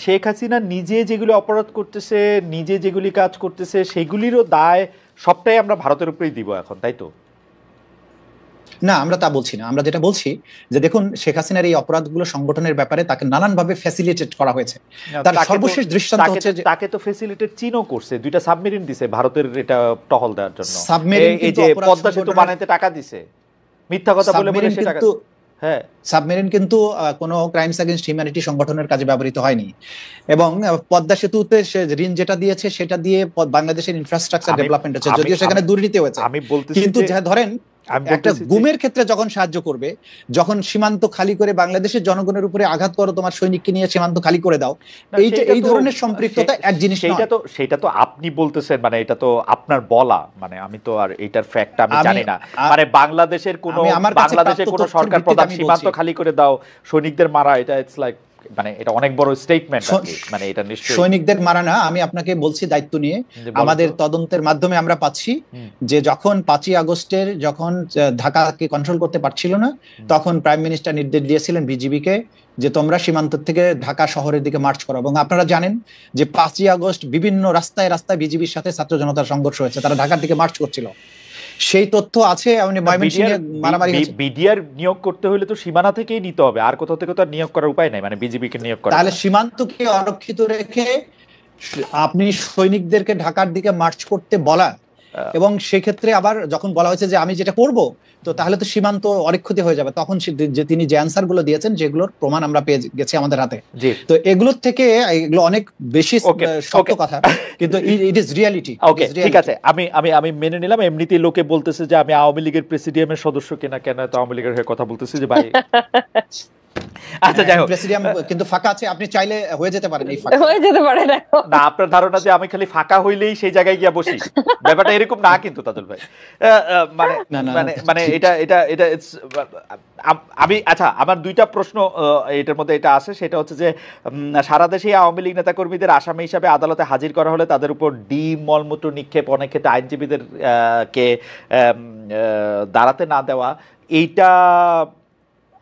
শেখ হাসিনা নিজে যেগুলি অপরাধ করতেছে, নিজে যেগুলি কাজ করতেছে, সেগুলিরও দায় সবটাই আমরা ভারতের উপরেই দিব এখন, তাই তো? না, আমরা তা বলছি না। আমরা যেটা বলছি যে দেখুন, শেখ হাসিনার এই অপরাধগুলো সংগঠনের ব্যাপারে তাকে নানানভাবে ফ্যাসিলিটেট করা হয়েছে। তার সর্বশেষ দৃষ্টান্ত হচ্ছে যে তাকে তো ফ্যাসিলিটেট চীনও করছে, 2টা সাবমেরিন দিছে ভারতের এটা টহল দেওয়ার জন্য। সাবমেরিন এই যে পদ্মা সেতু বানাইতে টাকা দিছে, মিথ্যা কথা বলে বলে সে টাকা। হ্যাঁ, সাবমেরিন কিন্তু কোনো ক্রাইমস এগেইনস্ট হিউম্যানিটি সংগঠনের কাজে ব্যবহৃত হয়নি। এবং পদ্মা সেতুতে সে ঋণ যেটা দিয়েছে সেটা দিয়ে বাংলাদেশের ইনফ্রাস্ট্রাকচার ডেভেলপমেন্ট হচ্ছে, যদিও সেখানে দুর্নীতি হয়েছে। আমি বলতেছি কিন্তু ধরেন একটা গুমের ক্ষেত্রে যখন সাহায্য করবে, যখন সীমান্ত খালি করে বাংলাদেশের জনগণের উপরে আঘাত করো, তোমার সৈনিককে নিয়ে সীমান্ত খালি করে দাও, এই ধরনের সম্পৃক্ততা এক জিনিস নয়। সেটা তো আপনি বলতেছেন, মানে এটা তো আপনার বলা, মানে আমি তো আর এটার ফ্যাক্ট আমি জানি না। মানে বাংলাদেশের কোনো সরকার প্রধান সীমান্ত খালি করে দাও, সৈনিকদের মারা, এটা ইটস লাইক, মানে এটা অনেক বড় স্টেটমেন্ট। মানে এটা নিশ্চয়ই সৈনিকদের মারা না, আমি আপনাকে বলছি দায়িত্ব নিয়ে। আমাদের তদন্তের মাধ্যমে আমরা পাচ্ছি যে যখন 5ই আগস্টের যখন ঢাকাকে কন্ট্রোল করতে পারছিল না, তখন প্রাইম মিনিস্টার নির্দেশ দিয়েছিলেন বিজিবিকে যে তোমরা সীমান্ত থেকে ঢাকা শহরের দিকে মার্চ করো। এবং আপনারা জানেন যে 5ই আগস্ট বিভিন্ন রাস্তায় রাস্তায় বিজিবির সাথে ছাত্র জনতার সংঘর্ষ হয়েছে, তারা ঢাকার দিকে মার্চ করছিল। সেই তথ্য আছে। বিডিআর নিয়োগ করতে হলে তো সীমানা থেকেই নিতে হবে, আর কোথাও থেকে তো নিয়োগ করার উপায় নাই, মানে বিজিবিকে নিয়োগ করা। তাহলে সীমান্তকে অরক্ষিত রেখে আপনি সৈনিকদেরকে ঢাকার দিকে মার্চ করতে বলা, এবং সেক্ষেত্রে আবার যখন বলা হয়েছে যে আমি যেটা করব, তো তাহলে তো সীমান্ত অরক্ষিত হয়ে যাবে। তখন যে তিনি যে অ্যান্সার গুলো দিয়েছেন, যেগুলোর প্রমাণ আমরা পেয়ে গেছি আমাদের হাতে, তো এগুলোর থেকে এগুলো অনেক বেশি সত্য কথা, কিন্তু ইট ইজ রিয়ালিটি। ওকে, ঠিক আছে, আমি আমি আমি মেনে নিলাম। এমনিতেই লোকে বলতেছে যে আমি আওয়ামী লীগের প্রেসিডিয়ামের সদস্য কিনা, কেন তো আওয়ামী লীগের হয়ে কথা বলতেছি যে ভাই। আচ্ছা, যাই হোক, প্রেসিডিয়াম কিন্তু ফাঁকা আছে, আপনি চাইলে হয়ে যেতে পারেন। হয়ে যেতে পারে না, আপনার ধারণা যে আমি খালি ফাঁকা হইলেই সেই জায়গায় গিয়া বসি, ব্যাপারটা এরকম না কিন্তু তাজুল ভাই। মানে মানে মানে এটা এটা এটা আমি, আচ্ছা, আমার 2টা প্রশ্ন এটার মধ্যে এটা আছে, সেটা হচ্ছে যে সারা দেশে আওয়ামী লীগ নেতাকর্মীদের আসামি হিসাবে আদালতে হাজির করা হলে তাদের উপর ডিম মলমূত্র নিক্ষেপ, অনেক ক্ষেত্রে আইনজীবীদের কে দাঁড়াতে না দেওয়া, এইটা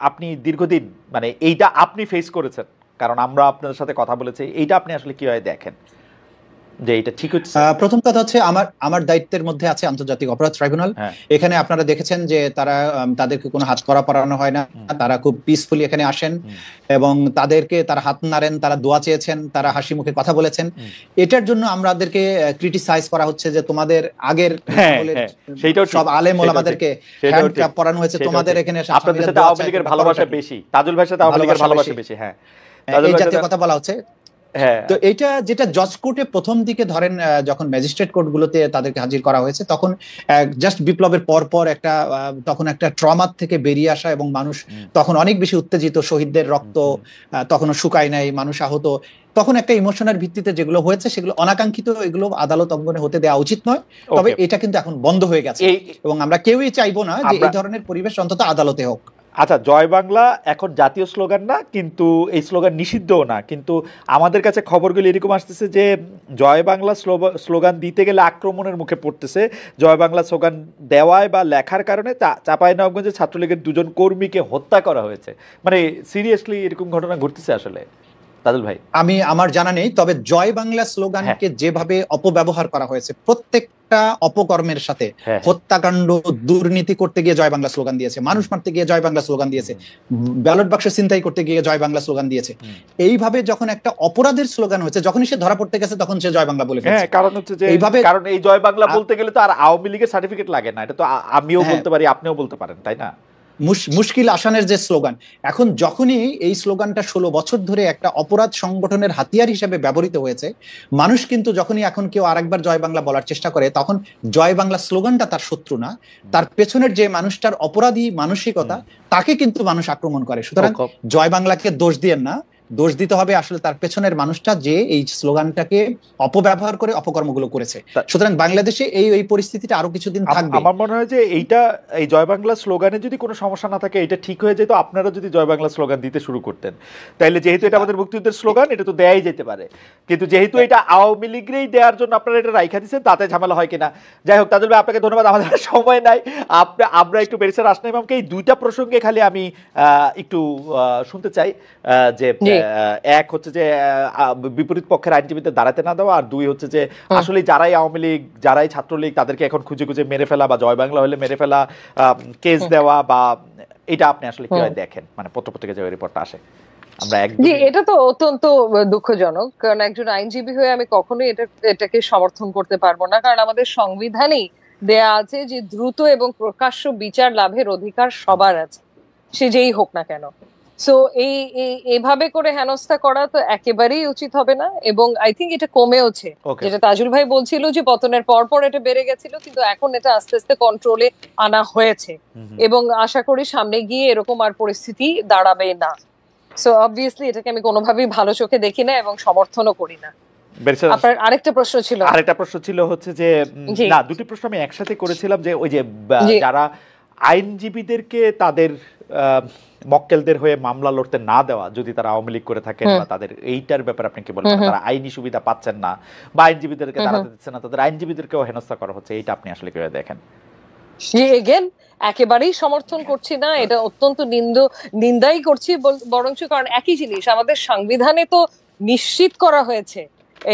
আপনি দীর্ঘদিন, মানে এইটা আপনি ফেস করেছেন, কারণ আমরা আপনাদের সাথে কথা বলেছি, এইটা আপনি আসলে কিভাবে দেখেন যে এটা ঠিক হচ্ছে? প্রথম কথা হচ্ছে আমার দায়িত্বের মধ্যে আছে আন্তর্জাতিক অপরাধ ট্রাইব্যুনাল। এখানে আপনারা দেখেছেন যে তাদেরকে কোনো হাত করা পড়ানো হয় না, তারা খুব পিসফুলি এখানে আসেন এবং তারা হাত নাড়েন, তারা দোয়া চেয়েছেন, তারা হাসি মুখে কথা বলেছেন। এটার জন্য আমাদেরকে ক্রিটিসাইজ করা হচ্ছে যে তোমাদের আগের সব আলেম ওলামাদেরকে হ্যান্ড ক্যাপ পরানো হয়েছে, তোমাদের এখানে আপনাদের সাথে আওয়ামী লীগের ভালোবাসা বেশি, তাজুল ভাইয়ের সাথে আওয়ামী লীগের ভালোবাসা বেশি। হ্যাঁ, এই জাতীয় কথা বলা হচ্ছে। তো এটা যেটা জজ কোর্টে প্রথম দিকে ধরেন যখন ম্যাজিস্ট্রেট কোর্টগুলোতে তাদেরকে হাজির করা হয়েছে, তখন জাস্ট বিপ্লবের পর একটা তখন একটা ট্রমার থেকে বেরিয়ে আসা, এবং মানুষ তখন অনেক বেশি উত্তেজিত, শহীদদের রক্ত তখনও শুকায় নাই, মানুষ আহত, তখন একটা ইমোশনের ভিত্তিতে যেগুলো হয়েছে সেগুলো অনাকাঙ্ক্ষিত, এগুলো আদালত অঙ্গনে হতে দেওয়া উচিত নয়। তবে এটা কিন্তু এখন বন্ধ হয়ে গেছে এবং আমরা কেউই চাইবো না যে এই ধরনের পরিবেশ অন্তত আদালতে হোক। আচ্ছা, জয় বাংলা এখন জাতীয় স্লোগান না, কিন্তু এই স্লোগান নিষিদ্ধও না, কিন্তু আমাদের কাছে খবরগুলো এরকম আসতেছে যে জয় বাংলা স্লোগান দিতে গেলে আক্রমণের মুখে পড়তেছে। জয় বাংলা স্লোগান দেওয়ায় বা লেখার কারণে চাঁপাইনবাবগঞ্জে ছাত্রলীগের 2জন কর্মীকে হত্যা করা হয়েছে। মানে সিরিয়াসলি এরকম ঘটনা ঘটতেছে আসলে তাজুল ভাই? আমার জানা নেই, তবে জয় বাংলা স্লোগানকে যেভাবে অপব্যবহার করা হয়েছে, প্রত্যেকটা অপকর্মের সাথে, হত্যাকাণ্ড, দুর্নীতি করতে গিয়ে জয় বাংলা স্লোগান দিয়েছে, মানুষ মারতে গিয়ে জয় বাংলা স্লোগান দিয়েছে, ব্যালট বাক্স ছিনতাই করতে গিয়ে জয় বাংলা স্লোগান দিয়েছে। এইভাবে যখন একটা অপরাধের স্লোগান হয়েছে, যখনই সে ধরা পড়তে গেছে তখন সে জয় বাংলা বলে ফেলেছে। কারণ হচ্ছে যে এইভাবে, কারণ এই জয় বাংলা বলতে গেলে তো আর আওয়ামী লীগের সার্টিফিকেট লাগে না, এটা তো আমিও বলতে পারি, আপনিও বলতে পারেন, তাই না? মুশকিল আসানের যে স্লোগান, এখন যখনই এই স্লোগানটা 16 বছর ধরে একটা অপরাধ সংগঠনের হাতিয়ার হিসেবে ব্যবহৃত হয়েছে, মানুষ কিন্তু যখনই এখন কেউ আরেকবার জয় বাংলা বলার চেষ্টা করে, তখন জয় বাংলা স্লোগানটা তার শত্রু না, তার পেছনের যে মানুষটার অপরাধী মানসিকতা, তাকে কিন্তু মানুষ আক্রমণ করে। সুতরাং জয় বাংলাকে দোষ দিয়েন না, দোষ দিতে হবে আসলে তার পেছনের মানুষটা যে এই স্লোগানটাকে অপব্যবহার করে অপকর্মগুলো করেছে। সুতরাং বাংলাদেশে এই পরিস্থিতিটা আরো কিছুদিন থাকবে। আমার মনে হয় যে এই জয় বাংলা স্লোগানে যদি কোনো সমস্যা না থাকে, এটা ঠিক হয়ে যেত আপনারা যদি জয় বাংলা স্লোগান দিতে শুরু করতেন, তাইলে যেহেতু এটা আমাদের মুক্তিযুদ্ধের স্লোগান, এটা তো দেয়াই যেতে পারে, কিন্তু যেহেতু এটা আওয়ামী লীগেরই দেওয়ার জন্য আপনারা এটা রাইখা দিচ্ছেন, তাতে ঝামেলা হয় কিনা। যাই হোক, তাজুল ভাই আপনাকে ধন্যবাদ, আমাদের সময় নাই, আমরা একটু ব্যারিস্টার আসনা ইমামকে এই 2টা প্রসঙ্গে খালি আমি একটু শুনতে চাই যে এক হচ্ছে যে বিপরীত পক্ষের আইনজীবীদের দাঁড়াতে না দেওয়া, আর দুই হচ্ছে যে আসলে যারাই আওয়ামী লীগ যারাই ছাত্রলীগ তাদেরকে এখন খুঁজে খুঁজে মেরে ফেলা বা জয় বাংলা হলে মেরে ফেলা, কেস দেওয়া, বা এটা আপনি আসলে কিভাবে দেখেন, মানে পত্রপত্রিকা যে রিপোর্টটা আসে? জি, এটা তো অত্যন্ত দুঃখজনক, কারণ একজন আইনজীবী হয়ে আমি কখনোই এটাকে সমর্থন করতে পারবো না, কারণ আমাদের সংবিধানেই দেয়া আছে যে দ্রুত এবং প্রকাশ্য বিচার লাভের অধিকার সবার আছে, সে যেই হোক না কেন। সো এইভাবে করে হেনস্থা করা তো একেবারেই উচিত হবে না, এবং আই থিঙ্ক এটা কমেওছে। যেটা তাজুল ভাই বলছিল যে পতনের পর পর এটা বেড়ে গেছিল, কিন্তু এখন এটা আস্তে আস্তে কন্ট্রোলে আনা হয়েছে, এবং আশা করি সামনে গিয়ে এরকম আর পরিস্থিতি দাঁড়াবে না। সো অবভিয়াসলি এটাকে আমি কোনোভাবেই ভালো চোখে দেখি না এবং সমর্থনও করি না। আপনার আরেকটা প্রশ্ন ছিল হচ্ছে যে, না, দুটি প্রশ্ন আমি একসাথে করেছিলাম, যে ওই যে যারা আইনজীবীদেরকে তাদের মক্কেলদের হয়ে মামলা লড়তে না দেওয়া, যদি তারা আওয়ামী লীগ করে থাকেন বা তাদের, এইটার ব্যাপারে আপনি কি বলবেন? তারা আইনি সুবিধা পাচ্ছেন না বা আইনজীবীদেরকে দাঁড়াতে দিচ্ছেন না, তাদের আইনজীবীদেরকেও হেনস্থা করা হচ্ছে, এইটা আপনি আসলে কিভাবে দেখেন? একেবারেই সমর্থন করছি না, এটা অত্যন্ত নিন্দাই করছি বরঞ্চ, কারণ একই জিনিস আমাদের সংবিধানে তো নিশ্চিত করা হয়েছে,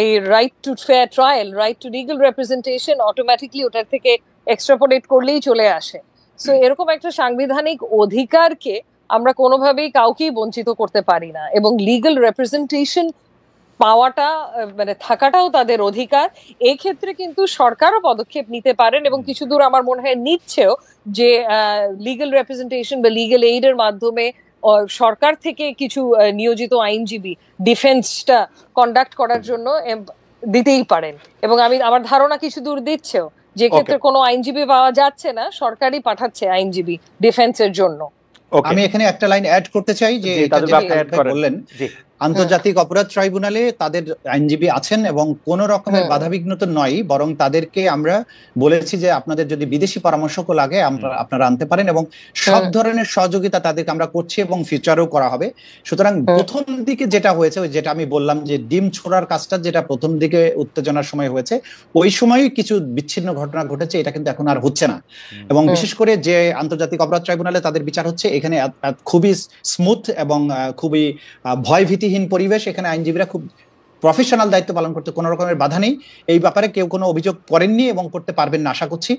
এই right two fair trial, right two legal representation automatically ওটার থেকে এক্সট্রাপোলেট করলেই চলে আসে। সো এরকম একটা সাংবিধানিক অধিকারকে আমরা কোনোভাবেই কাউকেই বঞ্চিত করতে পারি না, এবং লিগ্যাল রিপ্রেজেন্টেশন পাওয়াটা মানে থাকাটাও তাদের অধিকার। এই ক্ষেত্রে কিন্তু সরকারও পদক্ষেপ নিতে পারেন, এবং কিছু দূর আমার মনে হয় নিচ্ছেও, যে লিগ্যাল রিপ্রেজেন্টেশন বা লিগ্যাল এইড এর মাধ্যমে সরকার থেকে কিছু নিয়োজিত আইনজীবী ডিফেন্সটা কন্ডাক্ট করার জন্য দিতেই পারেন, এবং আমার ধারণা কিছু দূর দিচ্ছেও, যে ক্ষেত্রে কোনো আইনজীবী পাওয়া যাচ্ছে না, সরকারই পাঠাচ্ছে আইনজীবী ডিফেন্সের জন্য। আমি এখানে একটা লাইন অ্যাড করতে চাই, যে বললেন আন্তর্জাতিক অপরাধ ট্রাইব্যুনালে তাদের আইনজীবী আছেন এবং কোন রকমের বাধাবিঘ্ন তো নয়, বরং তাদেরকে আমরা বলেছি যে আপনাদের যদি বিদেশি পরামর্শক লাগে আপনারা আনতে পারেন, এবং সব ধরনের সহযোগিতা তাদেরকে আমরা করছি এবং ফিউচারেও করা হবে। সুতরাং প্রথম দিকে যেটা হয়েছে, যেটা আমি বললাম যে ডিম ছোড়ার কাজটা যেটা প্রথম দিকে উত্তেজনার সময় হয়েছে, ওই সময়ই কিছু বিচ্ছিন্ন ঘটনা ঘটেছে, এটা কিন্তু এখন আর হচ্ছে না। এবং বিশেষ করে যে আন্তর্জাতিক অপরাধ ট্রাইব্যুনালে তাদের বিচার হচ্ছে, এখানে খুবই স্মুথ এবং খুবই ভয়ভীতিহীন পরিবেশ, এখানে আইনজীবীরা খুব প্রফেশনাল দায়িত্ব পালন করতে কোনো রকমের বাধা নেই। এই ব্যাপারে কেউ কোনো অভিযোগ করেননি এবং করতে পারবেন না আশা করছি।